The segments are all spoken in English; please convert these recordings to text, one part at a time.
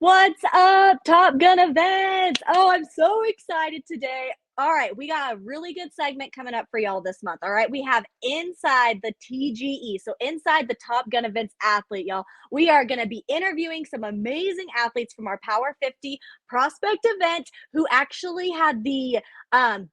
What's up, Top Gun events? Oh, I'm so excited today. All right, we got a really good segment coming up for y'all this month. All right, we have Inside the TGE. So, Inside the Top Gun Events athlete, y'all. We are going to be interviewing some amazing athletes from our Power 50 prospect event who actually had the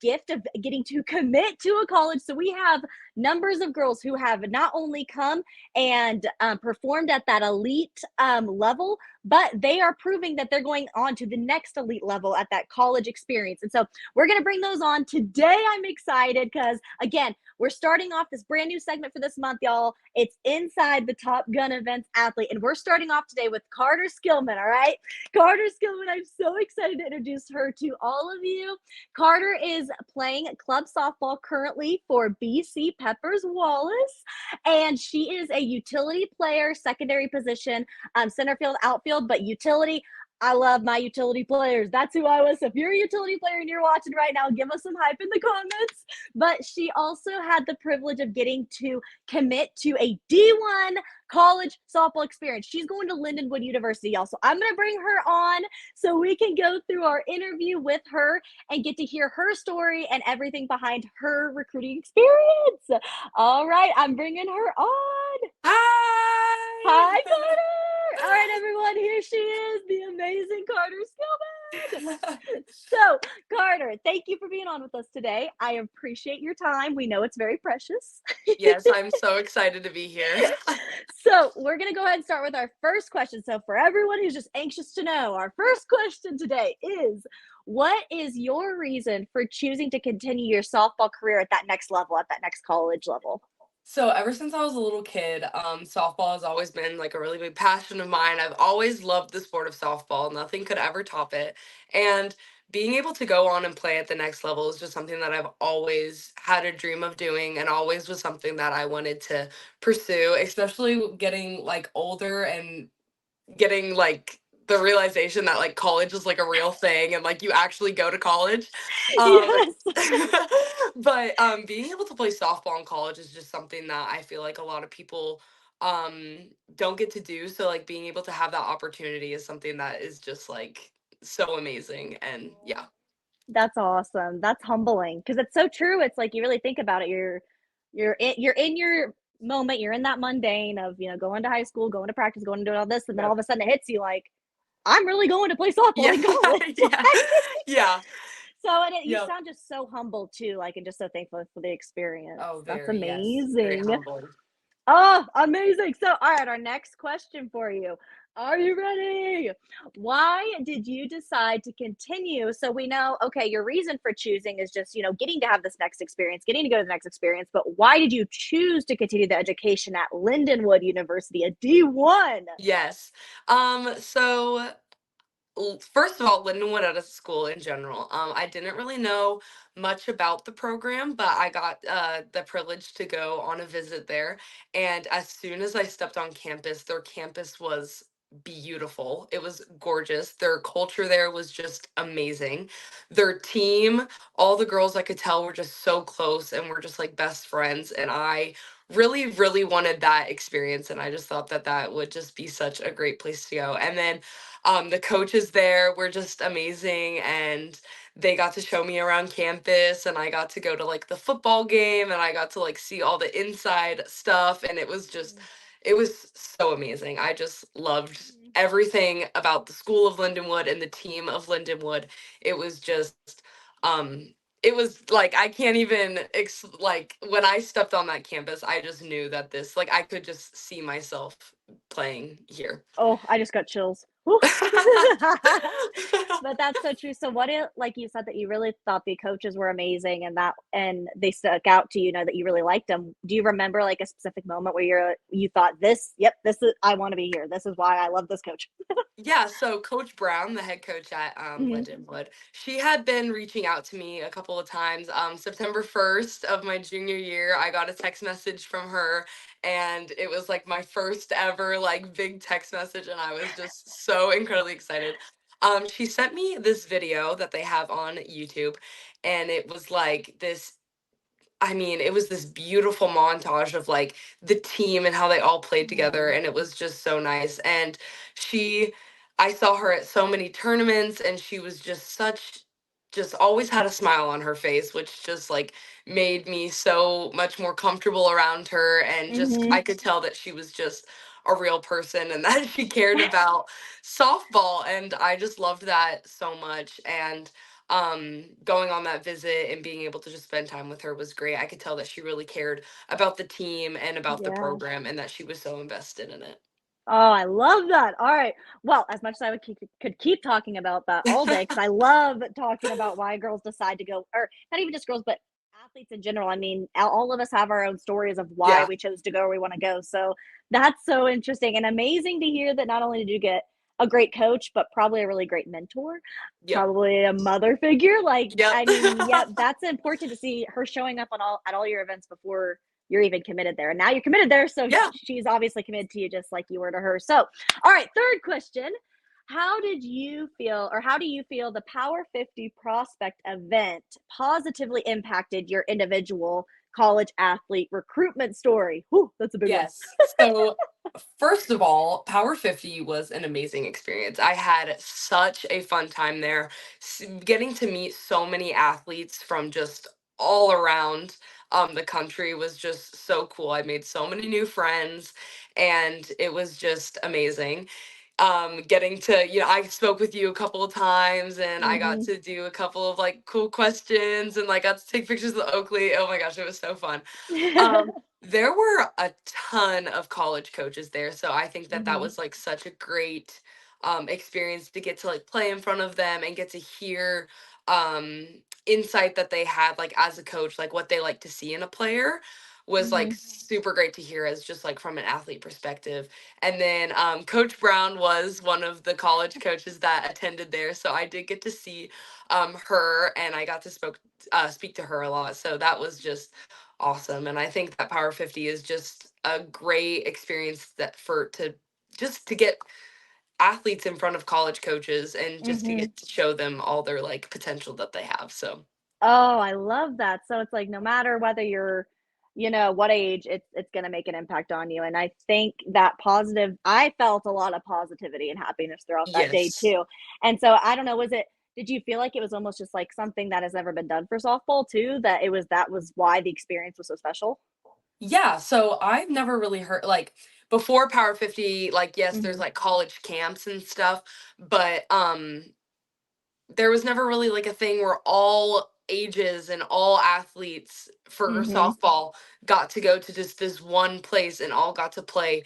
gift of getting to commit to a college. So, we have numbers of girls who have not only come and performed at that elite level, but they are proving that they're going on to the next elite level at that college experience. And so we're going to bring those on today. I'm excited because, again, we're starting off this brand new segment for this month, y'all. It's Inside the Top Gun Events athlete. And we're starting off today with Karter Skillman, all right? Karter Skillman, I'm so excited to introduce her to all of you. Karter is playing club softball currently for BC Peppers Wallace, and she is a utility player, secondary position, center field, outfield, but utility. I love my utility players. That's who I was. So if you're a utility player and you're watching right now, give us some hype in the comments. But she also had the privilege of getting to commit to a D1 college softball experience. She's going to Lindenwood University, y'all. So I'm going to bring her on so we can go through our interview with her and get to hear her story and everything behind her recruiting experience. All right, I'm bringing her on. Hi! Hi, Karter! All right, everyone, here she is, the amazing Karter Skillman. So, Karter, thank you for being on with us today. I appreciate your time. We know it's very precious. Yes, I'm so excited to be here. So, we're going to go ahead and start with our first question. So, for everyone who's just anxious to know, our first question today is, what is your reason for choosing to continue your softball career at that next level, at that next college level? So ever since I was a little kid, softball has always been like a really big passion of mine. I've always loved the sport of softball. Nothing could ever top it. And being able to go on and play at the next level is just something that I've always had a dream of doing and always was something that I wanted to pursue, especially getting like older and getting like the realization that like college is like a real thing and like you actually go to college. Um Yes. but being able to play softball in college is just something that I feel like a lot of people don't get to do. So like being able to have that opportunity is something that is just like so amazing. And yeah. That's awesome. That's humbling because it's so true. It's like you really think about it. You're in your moment. You're in that mundane of going to high school, going to practice, going to do all this, and then all Yep. of a sudden it hits you like I'm really going to play softball Yeah. in college. Yeah. Yeah. So you Yep. sound just so humble too, like and just so thankful for the experience. Oh, That's very, yes. Very amazing. humbling. Oh, amazing. So, all right, our next question for you. Are you ready? Why did you decide to continue? So we know, okay, your reason for choosing is just, getting to have this next experience, getting to go to the next experience. But why did you choose to continue the education at Lindenwood University, a D1? Yes. So first of all, Lindenwood at a school in general. I didn't really know much about the program, but I got the privilege to go on a visit there. And as soon as I stepped on campus, their campus was beautiful. It was gorgeous. Their culture there was just amazing. Their team, all the girls I could tell were just so close and were just like best friends. And I really, really wanted that experience. And I just thought that that would just be such a great place to go. And then the coaches there were just amazing and they got to show me around campus and I got to go to like the football game and I got to like see all the inside stuff and it was so amazing. I just loved everything about the school of Lindenwood and the team of Lindenwood. It was just it was like I can't even like when I stepped on that campus, I just knew that this like I could just see myself playing here. Oh, I just got chills. But that's so true. So what it like you said that you really thought the coaches were amazing and they stuck out to that you really liked them. Do you remember like a specific moment where you thought this is I want to be here. This is why I love this coach. Yeah, so Coach Brown, the head coach at Mhm. Lindenwood, she had been reaching out to me a couple of times. September 1st of my junior year, I got a text message from her, and it was like my first ever like big text message, and I was just so incredibly excited. She sent me this video that they have on YouTube, and it was like this. I mean, it was this beautiful montage of like the team and how they all played together, and it was just so nice. And she I saw her at so many tournaments, and she was just always had a smile on her face, which just like made me so much more comfortable around her. And just Mm-hmm. I could tell that she was just a real person and that she cared about softball. And I just loved that so much. And going on that visit and being able to just spend time with her was great. I could tell that she really cared about the team and about the Yeah. program, and that she was so invested in Oh, I love that. All right. Well, as much as I could keep talking about that all day, it. because I love talking about why girls decide to go, or not even just girls, but athletes in general. I mean, all of us have our own stories of why Yeah. we chose to go where we want to go. So that's so interesting and amazing to hear that not only did you get a great coach, but probably a really great mentor, Yep. probably a mother figure. Like, Yep. I mean, yeah, that's important to see her showing up on all your events before you're even committed there. And now you're committed there. So Yeah. she's obviously committed to you just like you were to her. So, all right, third question. How did you feel, or how do you feel the Power 50 Prospect event positively impacted your individual college athlete recruitment story? Whew, that's a big one. Yes. So, first of all, Power 50 was an amazing experience. I had such a fun time there, getting to meet so many athletes from just all around the country was just so cool. I made so many new friends, and it was just amazing. Getting to, I spoke with you a couple of times, and I got Mm-hmm. to do a couple of like cool questions, and like got to take pictures of Oakley. Oh my gosh, it was so fun. Um, there were a ton of college coaches there, so I think that that Mm-hmm. was like such a great experience to get to like play in front of them and get to hear um insight that they had like as a coach, like what they like to see in a player was like Mm-hmm. super great to hear as just like from an athlete perspective. And then Coach Brown was one of the college coaches that attended there, so I did get to see her, and I got to speak to her a lot. So that was just awesome. And I think that Power 50 is just a great experience that for to just to get athletes in front of college coaches and just to Mm-hmm. get to show them all their like potential that they have. So Oh, I love that. So it's like no matter whether you're, what age, it's gonna make an impact on you. And I think that I felt a lot of positivity and happiness throughout that day yes. too. And so I don't know, did you feel like it was almost just like something that has never been done for softball too? That was why the experience was so special? Yeah, so I've never really heard like before Power 50, like yes, there's Mm-hmm. like college camps and stuff, but there was never really like a thing where all ages and all athletes for Mm-hmm. softball got to go to just this one place and all got to play,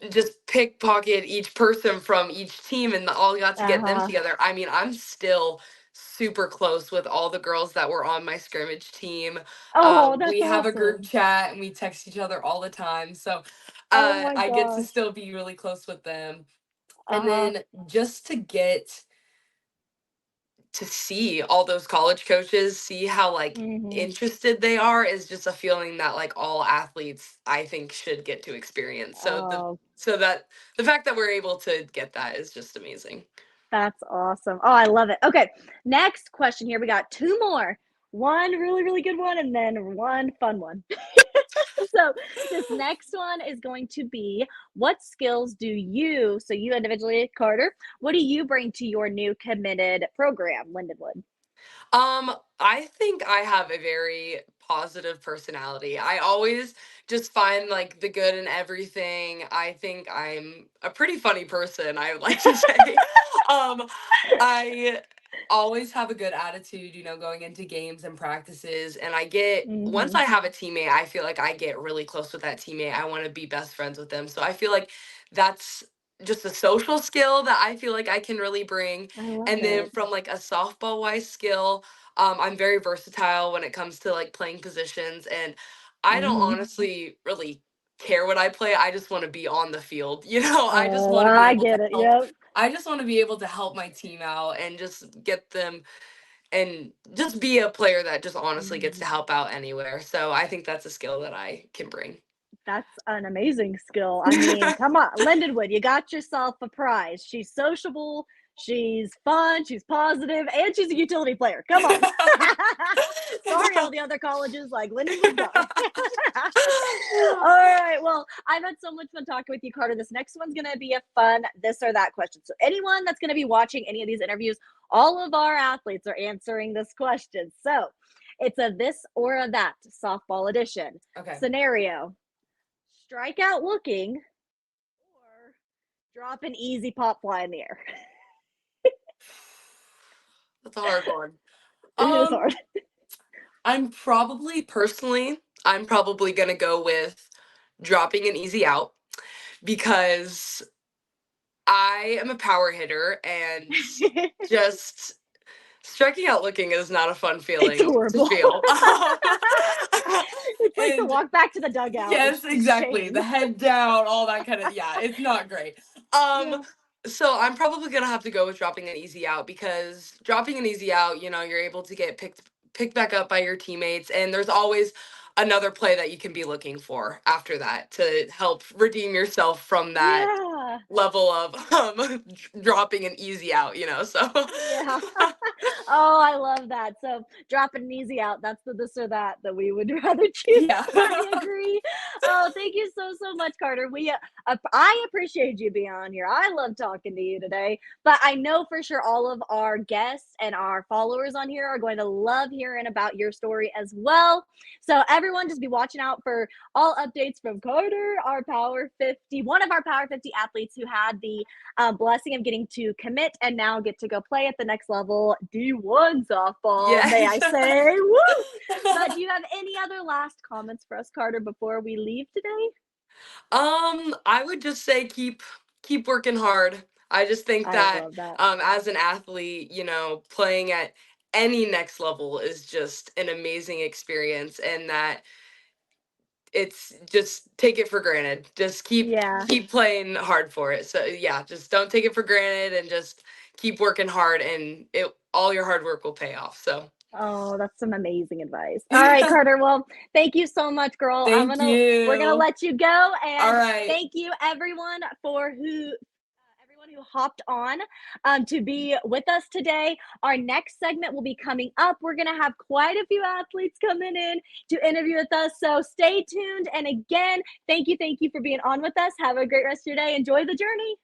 just pickpocket each person from each team and all got to get them Uh-huh. together. I mean, I'm still super close with all the girls that were on my scrimmage team. Oh, that's We have a group awesome. chat and we text each other all the time. So Oh my I get to gosh. still be really close with them. And Uh-huh. then just to get to see all those college coaches, see how like Mm-hmm. interested they are is just a feeling that like all athletes I think should get to experience. Oh, So that the fact that we're able to get that is just amazing. that's awesome. Oh, I love it. Okay, next question here. We got two more. One really, really good one, and then one fun one. So, this next one is going to be what skills so you individually, Carter, what do you bring to your new committed program, Lindenwood? I think I have a very positive personality. I always just find like the good in everything. I think I'm a pretty funny person, I would like to say. Um, I always have a good attitude, going into games and practices. And once Mm-hmm. I have a teammate, I feel like I get really close with that teammate. I want to be best friends with them. So I feel like that's just a social skill that I feel like I can really bring. I love And then it. from like a softball wise skill, I'm very versatile when it comes to like playing positions, and I don't Mm-hmm. honestly really care what I play. I just want to be on the field. I just Oh, want to be I able to get it. help. Yep. I just want to be able to help my team out and just get them and just be a player that just honestly gets Mhm. to help out anywhere. So I think that's a skill that I can bring. That's an amazing skill. I mean, come on, Lindenwood, you got yourself a prize. She's sociable. She's fun, she's positive, and she's a utility player. Come on. Sorry, all the other colleges like Lindenwood. No. All right. Well, I've had so much fun talking with you, Karter. This next one's going to be a fun this or that question. So, anyone that's going to be watching any of these interviews, all of our athletes are answering this question. So, it's a this or a that softball edition. Okay. Scenario: strike out looking or drop an easy pop fly in the air. That's a hard one. It is hard. I'm probably gonna go with dropping an easy out because I am a power hitter and just striking out looking is not a fun It's feeling to horrible. feel. It's like to And walk back to the dugout. yes, It's exactly. shame. The head down, all that kind of, yeah, it's not great. Um, Yeah. so I'm probably gonna have to go with dropping an easy out because dropping an easy out, you're able to get picked back up by your teammates, and there's always another play that you can be looking for after that to help redeem yourself from that Yeah. level of dropping an easy out, so Yeah. Oh, I love that. So dropping an easy out, that's the this or that we would rather choose. yeah. I agree. Oh, thank you so much, Karter. I appreciate you being on here. I love talking to you today. But I know for sure all of our guests and our followers on here are going to love hearing about your story as well. So everyone just be watching out for all updates from Karter, one of our Power 50 athletes who had the blessing of getting to commit and now get to go play at the next level, D1 softball, may I Yes. say. Woo! But do you have any other last comments for us, Karter, before we leave today? I would just say keep working hard. I just think I that love that. as an athlete, playing at any next level is just an amazing experience, and that it's just take it for granted. Just Yeah. keep playing hard for it. So yeah, just don't take it for granted and just keep working hard, and it all your hard work will pay off. So Oh, that's some amazing advice. All right, Karter. Well, thank you so much, girl. thank We're gonna you. let you go, All and right. thank you everyone everyone who hopped on to be with us today. Our next segment will be coming up. We're gonna have quite a few athletes coming in to interview with us, so stay tuned. And again, thank you for being on with us. Have a great rest of your day. Enjoy the journey.